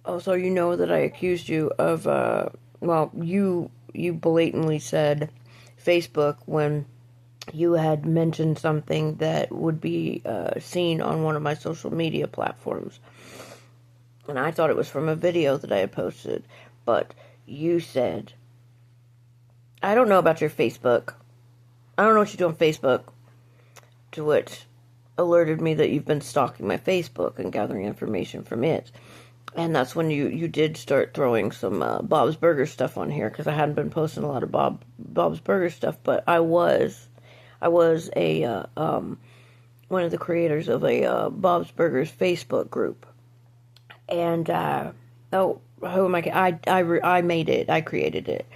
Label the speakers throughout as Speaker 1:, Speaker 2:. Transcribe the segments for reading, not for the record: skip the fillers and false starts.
Speaker 1: Also, you know that I accused you of, well, you blatantly said Facebook when you had mentioned something that would be seen on one of my social media platforms. And I thought it was from a video that I had posted. But you said, I don't know about your Facebook. I don't know what you do on Facebook. To which alerted me that you've been stalking my Facebook and gathering information from it. And that's when you did start throwing some Bob's Burger stuff on here, because I hadn't been posting a lot of Bob's Burger stuff, but I was a one of the creators of a Bob's Burgers Facebook group, and oh, who am I made it, I created it,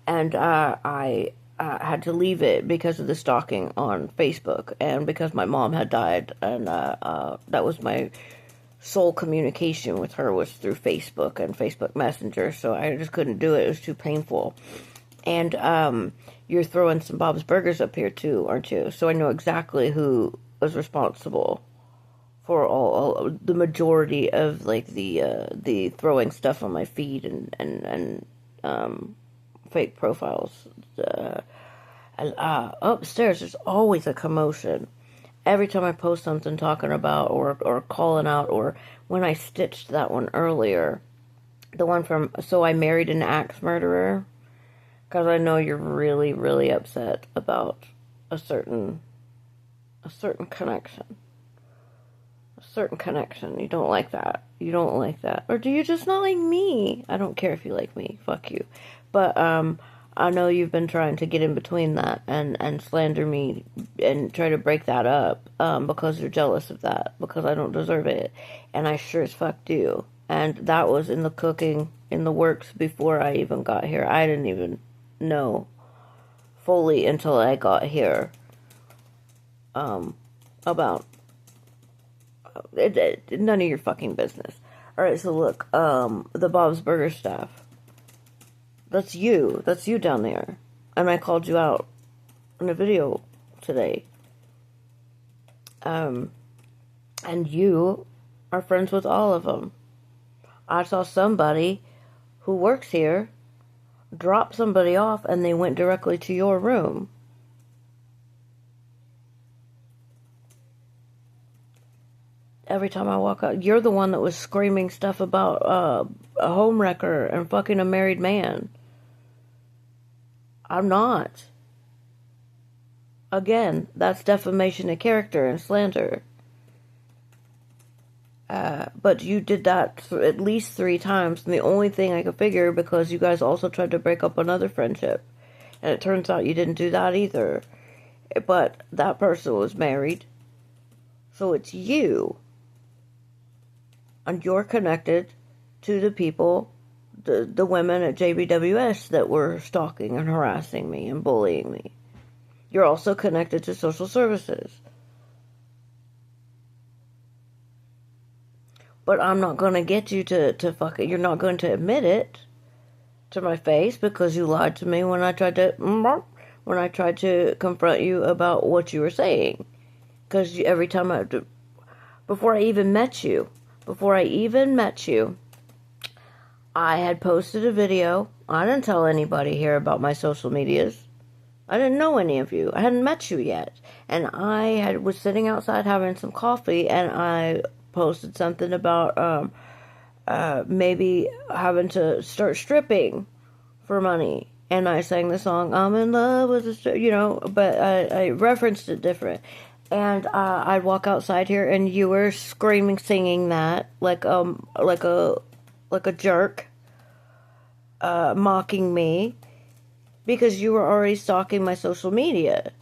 Speaker 1: and I had to leave it because of the stalking on Facebook, and because my mom had died, and that was my sole communication with her was through Facebook and Facebook Messenger, so I just couldn't do it. It was too painful. And you're throwing some Bob's Burgers up here too, aren't you? So I know exactly who was responsible for all the majority of like the throwing stuff on my feed and fake profiles. Upstairs, there's always a commotion. Every time I post something talking about or calling out, or when I stitched that one earlier, the one from So I Married an Axe Murderer, because I know you're really, really upset about a certain connection. A certain connection. You don't like that. You don't like that. Or do you just not like me? I don't care if you like me. Fuck you. But, I know you've been trying to get in between that and slander me and try to break that up, because you're jealous of that, because I don't deserve it. And I sure as fuck do. And that was in the cooking, in the works before I even got here. I didn't even know fully until I got here, about none of your fucking business. Alright, so look, the Bob's Burger stuff. That's you. That's you down there. And I called you out in a video today. And you are friends with all of them. I saw somebody who works here drop somebody off and they went directly to your room. Every time I walk out, you're the one that was screaming stuff about a homewrecker and fucking a married man. I'm not. Again, that's defamation of character and slander. But you did that at least 3 times, and the only thing I could figure, because you guys also tried to break up another friendship, and it turns out you didn't do that either. But that person was married, so it's you. And you're connected to the people, the women at JBWS that were stalking and harassing me and bullying me. You're also connected to social services. But I'm not going to get you to fuck it. You're not going to admit it to my face, because you lied to me when I tried to confront you about what you were saying. Because every time before I even met you, I had posted a video. I didn't tell anybody here about my social medias. I didn't know any of you. I hadn't met you yet. And was sitting outside having some coffee, and I posted something about maybe having to start stripping for money. And I sang the song, I'm in love with a strip, but I referenced it different. And I'd walk outside here, and you were screaming, singing that like a jerk, mocking me, because you were already stalking my social media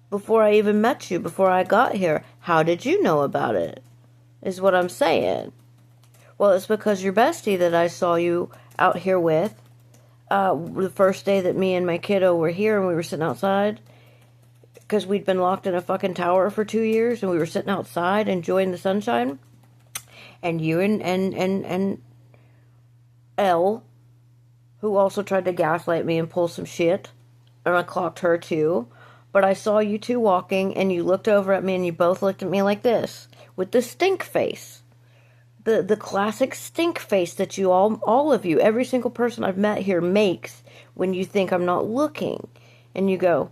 Speaker 1: before I even met you, before I got here. How did you know about it? Is what I'm saying. Well, it's because your bestie that I saw you out here with, the first day that me and my kiddo were here, and we were sitting outside. Because we'd been locked in a fucking tower for 2 years, and we were sitting outside enjoying the sunshine. And you and Elle, who also tried to gaslight me and pull some shit, and I clocked her too. But I saw you two walking, and you looked over at me, and you both looked at me like this, with the stink face. the classic stink face that you all of you, every single person I've met here makes when you think I'm not looking. And you go,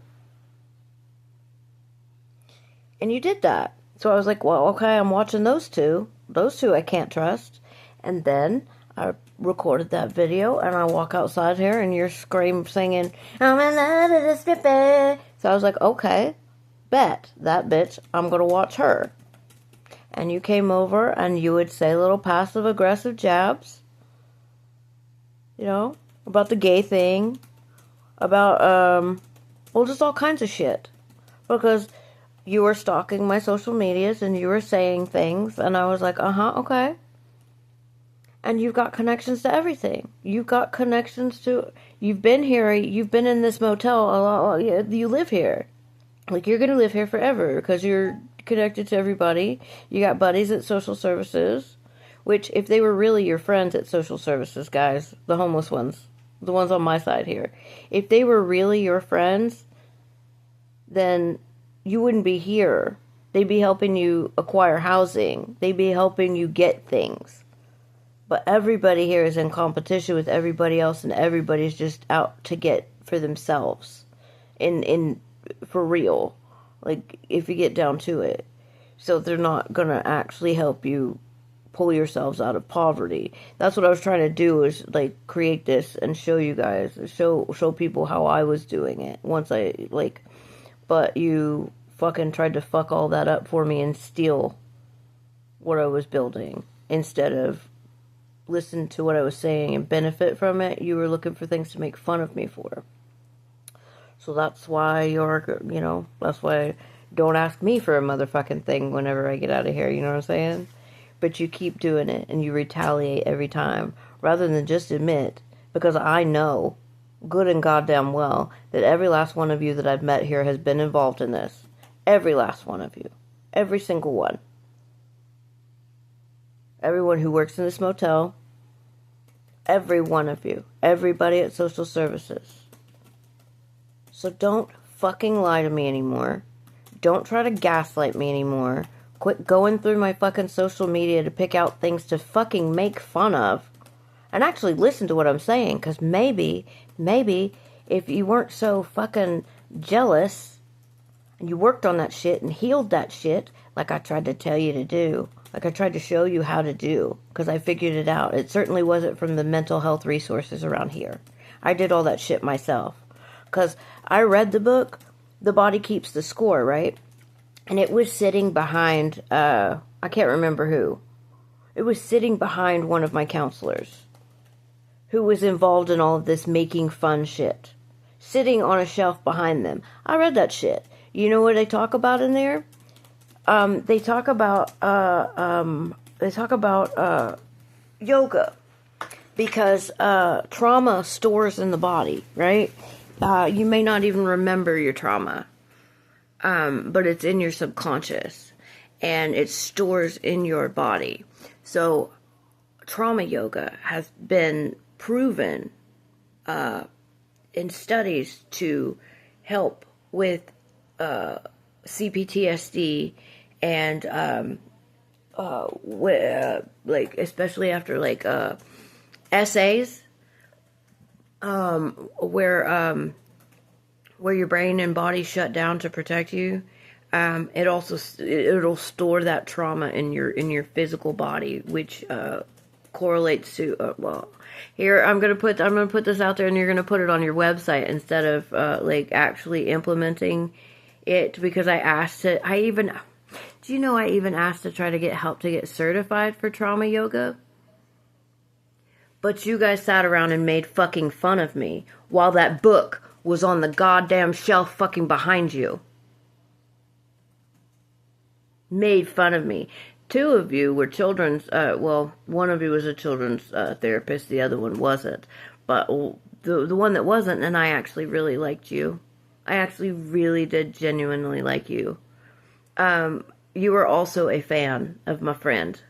Speaker 1: and you did that. So I was like, well, okay, I'm watching those two. Those two I can't trust. And then I recorded that video and I walk outside here and you're singing, I'm in love with a stripper. So I was like, okay, bet that bitch, I'm going to watch her. And you came over and you would say little passive aggressive jabs, about the gay thing, about, well, just all kinds of shit. Because you were stalking my social medias and you were saying things and I was like, okay. And you've got connections to everything. You've got connections to, you've been here, you've been in this motel a lot, you live here. Like, you're going to live here forever because you're connected to everybody. You got buddies at social services, which if they were really your friends at social services, guys, the homeless ones, the ones on my side here, if they were really your friends, then you wouldn't be here. They'd be helping you acquire housing. They'd be helping you get things. But everybody here is in competition with everybody else, and everybody's just out to get for themselves. For real. Like, if you get down to it. So they're not going to actually help you pull yourselves out of poverty. That's what I was trying to do, is, like, create this and show you guys, show people how I was doing it. But you fucking tried to fuck all that up for me and steal what I was building. Instead of listen to what I was saying and benefit from it, you were looking for things to make fun of me for. So that's why that's why don't ask me for a motherfucking thing whenever I get out of here, you know what I'm saying? But you keep doing it and you retaliate every time rather than just admit, because I know good and goddamn well that every last one of you that I've met here has been involved in this. Every last one of you. Every single one. Everyone who works in this motel. Every one of you. Everybody at social services. So don't fucking lie to me anymore. Don't try to gaslight me anymore. Quit going through my fucking social media to pick out things to fucking make fun of. And actually listen to what I'm saying. Because maybe, if you weren't so fucking jealous, and you worked on that shit and healed that shit, like I tried to tell you to do, like I tried to show you how to do, because I figured it out. It certainly wasn't from the mental health resources around here. I did all that shit myself. Because I read the book, The Body Keeps the Score, right? And it was sitting behind, I can't remember who. It was sitting behind one of my counselors who was involved in all of this making fun shit. Sitting on a shelf behind them. I read that shit. You know what they talk about in there? They talk about yoga. Because trauma stores in the body, right? You may not even remember your trauma. But it's in your subconscious. And it stores in your body. So, trauma yoga has been proven in studies to help with CPTSD and especially after essays where your brain and body shut down to protect you. It'll store that trauma in your physical body, which correlates to here I'm gonna put this out there, and you're gonna put it on your website instead of actually implementing it, because I even asked to try to get help to get certified for trauma yoga. But you guys sat around and made fucking fun of me while that book was on the goddamn shelf fucking behind you. Made fun of me. Two of you were children's, one of you was a children's therapist, the other one wasn't. But the one that wasn't, and I actually really liked you. I actually really did genuinely like you. You were also a fan of my friend.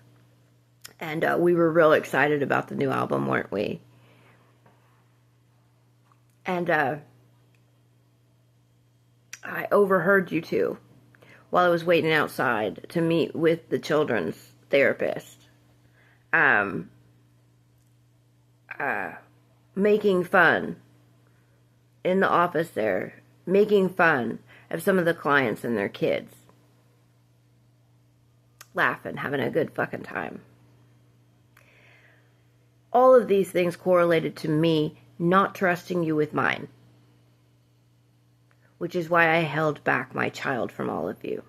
Speaker 1: And we were real excited about the new album, weren't we? And I overheard you two while I was waiting outside to meet with the children's therapist. um, making fun in the office there, making fun of some of the clients and their kids. Laughing, having a good fucking time. All of these things correlated to me not trusting you with mine. Which is why I held back my child from all of you.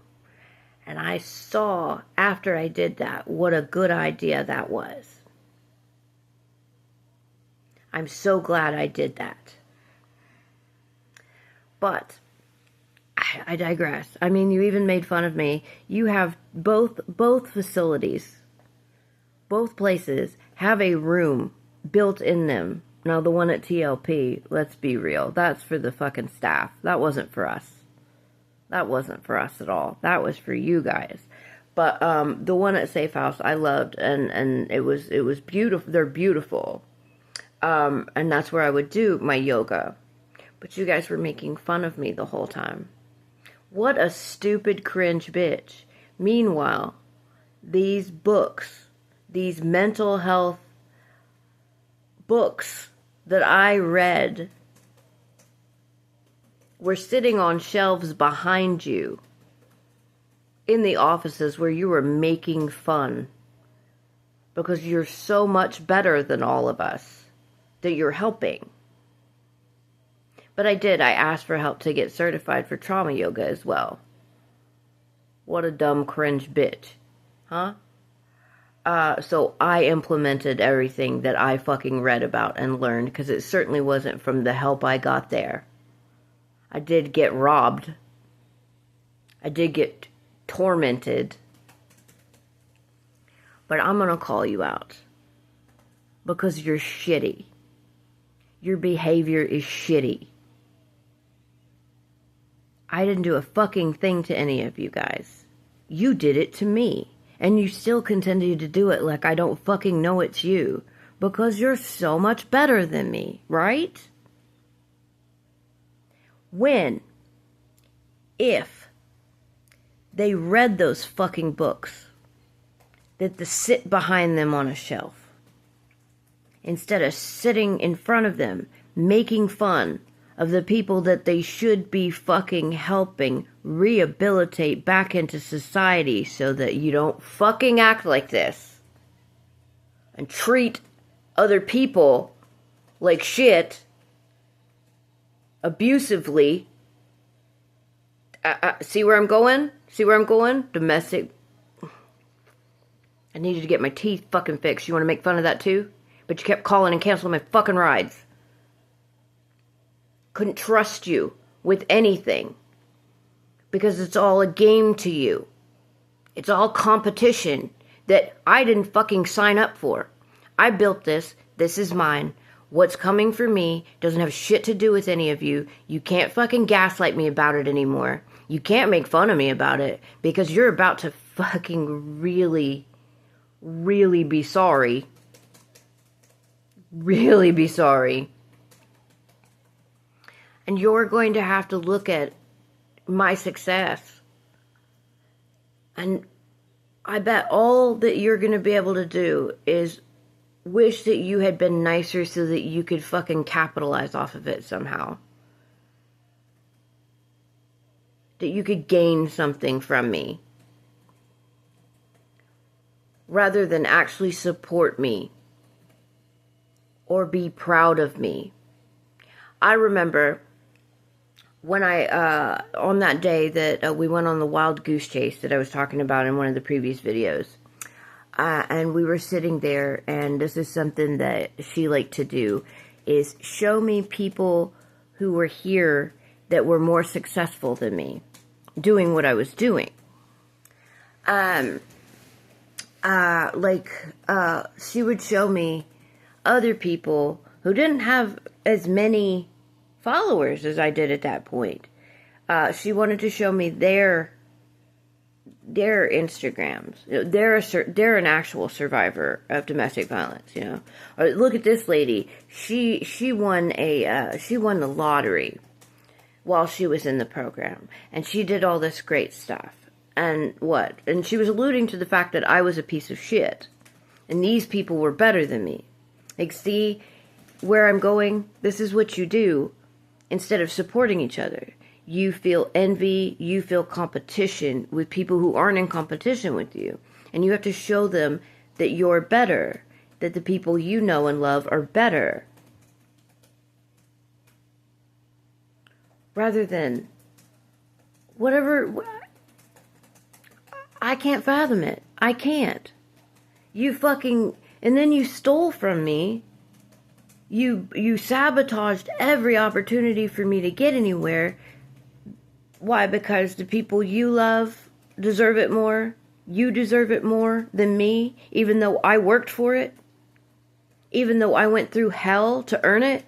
Speaker 1: And I saw, after I did that, what a good idea that was. I'm so glad I did that. But I digress. I mean, you even made fun of me. You have both facilities, both places have a room built in them. Now, the one at TLP, let's be real, that's for the fucking staff. That wasn't for us. That wasn't for us at all. That was for you guys. But the one at Safe House, I loved, and it was beautiful. They're beautiful. And that's where I would do my yoga. But you guys were making fun of me the whole time. What a stupid cringe bitch. Meanwhile, these books, these mental health books that I read were sitting on shelves behind you in the offices where you were making fun because you're so much better than all of us that you're helping. But I asked for help to get certified for trauma yoga as well. What a dumb cringe bitch. Huh? So I implemented everything that I fucking read about and learned, because it certainly wasn't from the help I got there. I did get robbed. I did get tormented. But I'm gonna call you out. Because you're shitty. Your behavior is shitty. I didn't do a fucking thing to any of you guys. You did it to me. And you still continue to do it like I don't fucking know it's you. Because you're so much better than me, right? If they read those fucking books that sit behind them on a shelf, instead of sitting in front of them, making fun of the people that they should be fucking helping rehabilitate back into society so that you don't fucking act like this and treat other people like shit abusively. See where I'm going? See where I'm going? Domestic. I needed to get my teeth fucking fixed. You want to make fun of that too? But you kept calling and canceling my fucking rides. Couldn't trust you with anything. Because it's all a game to you. It's all competition that I didn't fucking sign up for. I built this. This is mine. What's coming for me doesn't have shit to do with any of you. You can't fucking gaslight me about it anymore. You can't make fun of me about it. Because you're about to fucking really be sorry. Really be sorry. And you're going to have to look at my success. And I bet all that you're going to be able to do is wish that you had been nicer so that you could fucking capitalize off of it somehow. That you could gain something from me. Rather than actually support me. Or be proud of me. I remember when on that day that we went on the wild goose chase that I was talking about in one of the previous videos. And we were sitting there, and this is something that she liked to do, is show me people who were here that were more successful than me, doing what I was doing. She would show me other people who didn't have as many followers as I did at that point. She wanted to show me their Instagrams. They're an actual survivor of domestic violence, you know. Or look at this lady. She won the lottery while she was in the program, and she did all this great stuff. And what? And she was alluding to the fact that I was a piece of shit. And these people were better than me. Like, see where I'm going? This is what you do instead of supporting each other. You feel envy, you feel competition with people who aren't in competition with you. And you have to show them that you're better, that the people you know and love are better. Rather than whatever. I can't fathom it. I can't. You fucking. And then you stole from me. You sabotaged every opportunity for me to get anywhere. Why? Because the people you love deserve it more. You deserve it more than me, even though I worked for it. Even though I went through hell to earn it.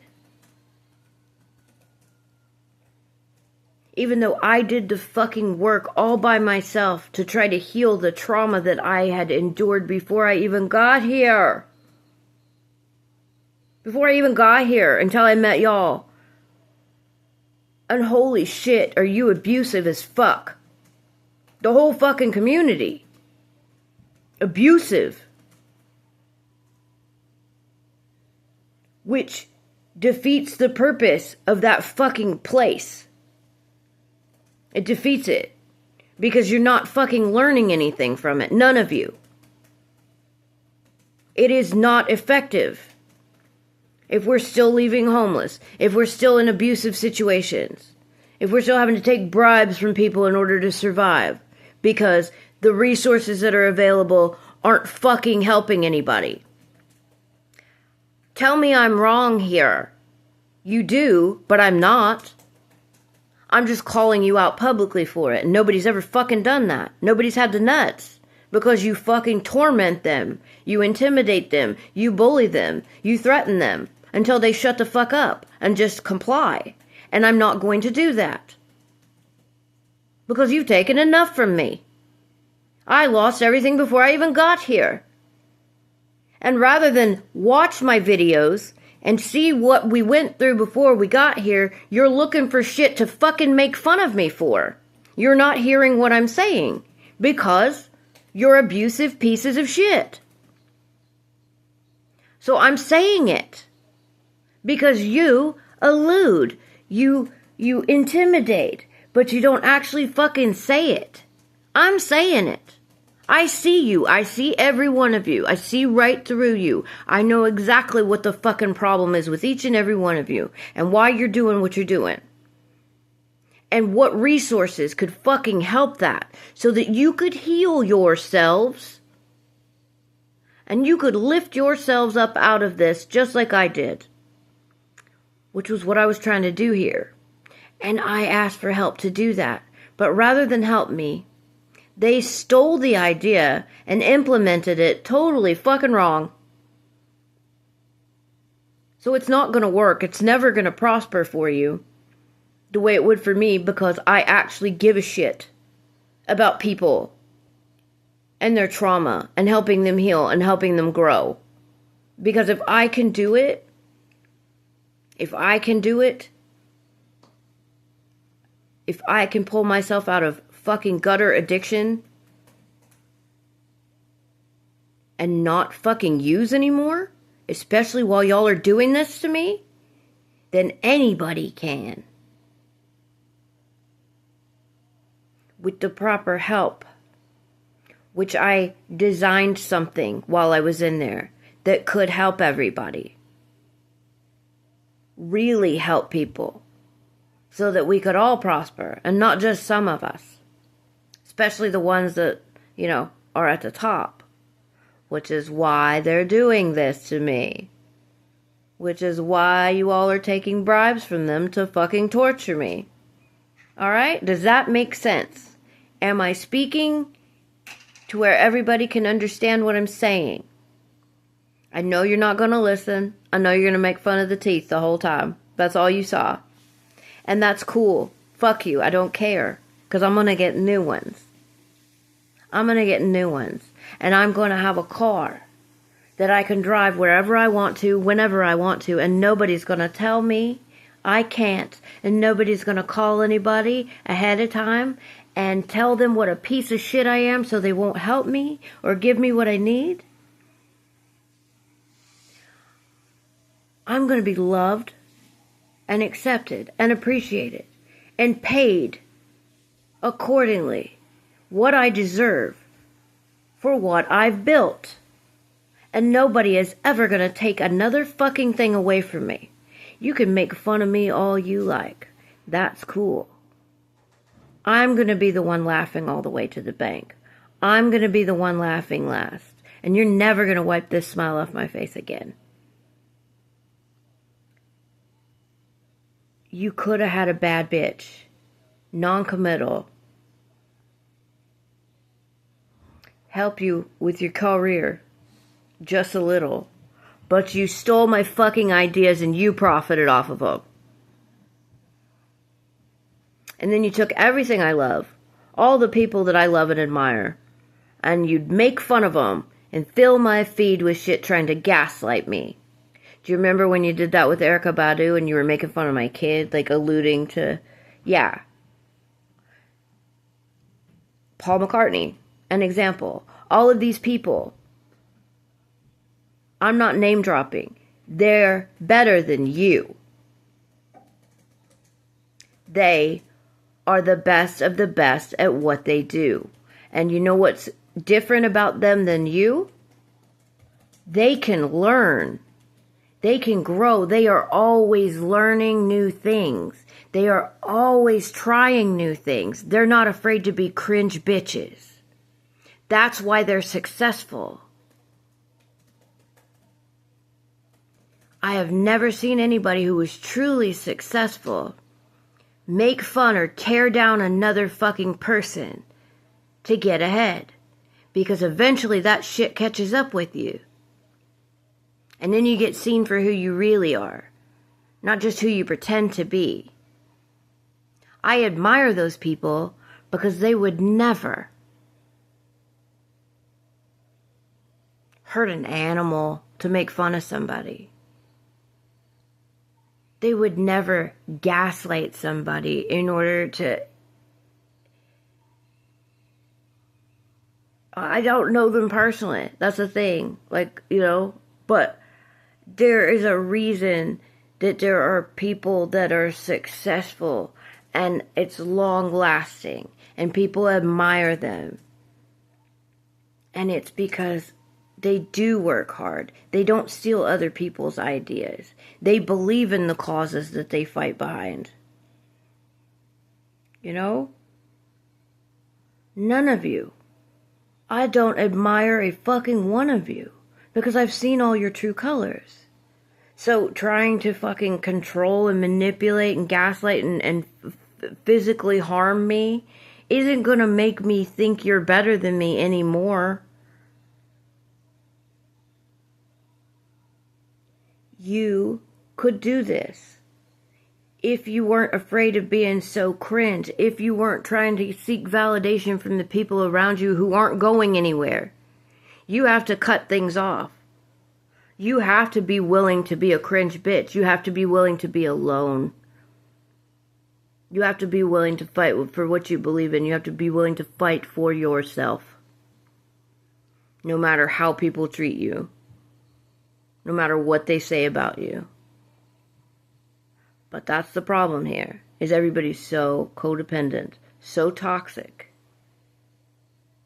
Speaker 1: Even though I did the fucking work all by myself to try to heal the trauma that I had endured before I even got here. Before I even got here, until I met y'all. And holy shit, are you abusive as fuck. The whole fucking community. Abusive. Which defeats the purpose of that fucking place. It defeats it. Because you're not fucking learning anything from it. None of you. It is not effective. If we're still leaving homeless. If we're still in abusive situations. If we're still having to take bribes from people in order to survive. Because the resources that are available aren't fucking helping anybody. Tell me I'm wrong here. You do, but I'm not. I'm just calling you out publicly for it. And nobody's ever fucking done that. Nobody's had the nuts. Because you fucking torment them. You intimidate them. You bully them. You threaten them. Until they shut the fuck up. And just comply. And I'm not going to do that. Because you've taken enough from me. I lost everything before I even got here. And rather than watch my videos and see what we went through before we got here, you're looking for shit to fucking make fun of me for. You're not hearing what I'm saying. Because you're abusive pieces of shit. So I'm saying it. Because you allude. You intimidate. But you don't actually fucking say it. I'm saying it. I see you. I see every one of you. I see right through you. I know exactly what the fucking problem is with each and every one of you. And why you're doing what you're doing. And what resources could fucking help that. So that you could heal yourselves. And you could lift yourselves up out of this just like I did. Which was what I was trying to do here. And I asked for help to do that. But rather than help me, they stole the idea and implemented it totally fucking wrong. So it's not going to work. It's never going to prosper for you the way it would for me, because I actually give a shit about people and their trauma and helping them heal and helping them grow. Because if I can do it, if I can pull myself out of fucking gutter addiction and not fucking use anymore, especially while y'all are doing this to me, then anybody can. With the proper help. Which I designed something while I was in there that could help everybody. Really help people. So that we could all prosper, and not just some of us. Especially the ones that, are at the top. Which is why they're doing this to me. Which is why you all are taking bribes from them to fucking torture me. Alright? Does that make sense? Am I speaking to where everybody can understand what I'm saying? I know you're not going to listen. I know you're going to make fun of the teeth the whole time. That's all you saw. And that's cool. Fuck you. I don't care. Because I'm going to get new ones. I'm going to get new ones. And I'm going to have a car that I can drive wherever I want to, whenever I want to. And nobody's going to tell me I can't. And nobody's going to call anybody ahead of time and tell them what a piece of shit I am so they won't help me or give me what I need. I'm going to be loved and accepted and appreciated and paid accordingly what I deserve for what I've built. And nobody is ever going to take another fucking thing away from me. You can make fun of me all you like. That's cool. I'm going to be the one laughing all the way to the bank. I'm going to be the one laughing last. And you're never going to wipe this smile off my face again. You could have had a bad bitch. Non-committal. Help you with your career. Just a little. But you stole my fucking ideas and you profited off of them. And then you took everything I love. All the people that I love and admire. And you'd make fun of them. And fill my feed with shit trying to gaslight me. Do you remember when you did that with Erykah Badu and you were making fun of my kid? Like alluding to... Yeah. Paul McCartney. An example. All of these people. I'm not name dropping. They're better than you. They are the best of the best at what they do. And you know what's different about them than you? They can learn. They can grow. They are always learning new things. They are always trying new things. They're not afraid to be cringe bitches. That's why they're successful. I have never seen anybody who was truly successful make fun or tear down another fucking person to get ahead. Because eventually that shit catches up with you. And then you get seen for who you really are. Not just who you pretend to be. I admire those people because they would never hurt an animal to make fun of somebody. They would never gaslight somebody in order to... I don't know them personally. That's the thing. Like, you know, but there is a reason that there are people that are successful and it's long lasting and people admire them. And it's because they do work hard. They don't steal other people's ideas. They believe in the causes that they fight behind. You know? None of you. I don't admire a fucking one of you. Because I've seen all your true colors. So trying to fucking control and manipulate and gaslight and physically harm me isn't gonna make me think you're better than me anymore. You could do this if you weren't afraid of being so cringe, if you weren't trying to seek validation from the people around you who aren't going anywhere. You have to cut things off. You have to be willing to be a cringe bitch. You have to be willing to be alone. You have to be willing to fight for what you believe in. You have to be willing to fight for yourself. No matter how people treat you. No matter what they say about you. But that's the problem here. Is everybody's so codependent. So toxic.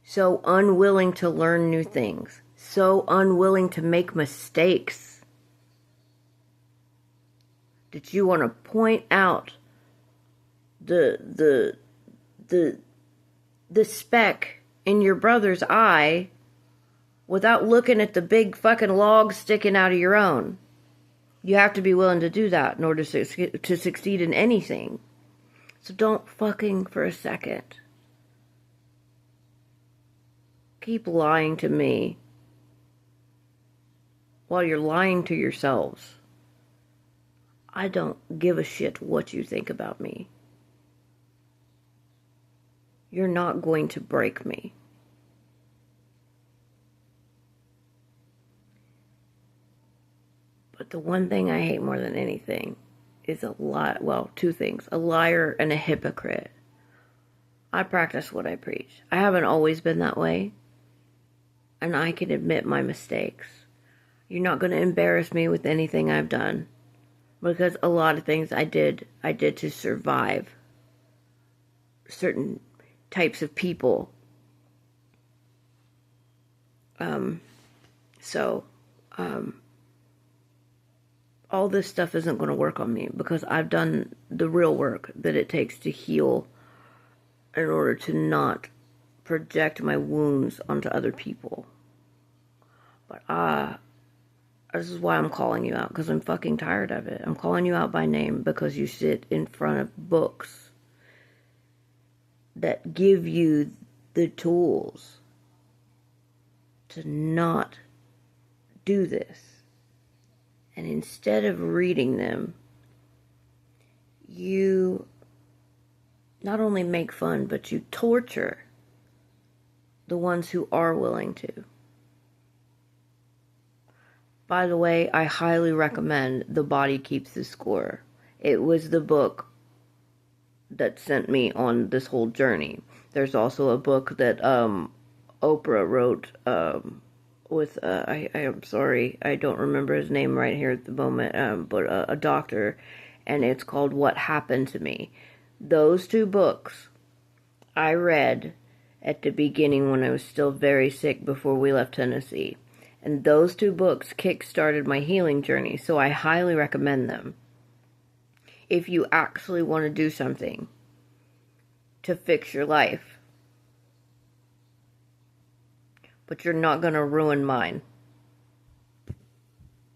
Speaker 1: So unwilling to learn new things. So unwilling to make mistakes. That you want to point out the speck in your brother's eye without looking at the big fucking log sticking out of your own. You have to be willing to do that in order to succeed in anything. So don't fucking for a second keep lying to me while you're lying to yourselves. I don't give a shit what you think about me. You're not going to break me. But the one thing I hate more than anything is a lie. Well, two things. A liar and a hypocrite. I practice what I preach. I haven't always been that way. And I can admit my mistakes. You're not going to embarrass me with anything I've done. Because a lot of things I did to survive certain types of people. So, all this stuff isn't going to work on me because I've done the real work that it takes to heal in order to not project my wounds onto other people. But this is why I'm calling you out, because I'm fucking tired of it. I'm calling you out by name because you sit in front of books that give you the tools to not do this. And instead of reading them, you not only make fun, but you torture the ones who are willing to. By the way, I highly recommend The Body Keeps the Score. It was the book that sent me on this whole journey. There's also a book that Oprah wrote with, I am sorry, I don't remember his name right here at the moment, but a doctor, and it's called What Happened to Me. Those two books I read at the beginning when I was still very sick before we left Tennessee. And those two books kick-started my healing journey, so I highly recommend them. If you actually want to do something to fix your life. But you're not going to ruin mine.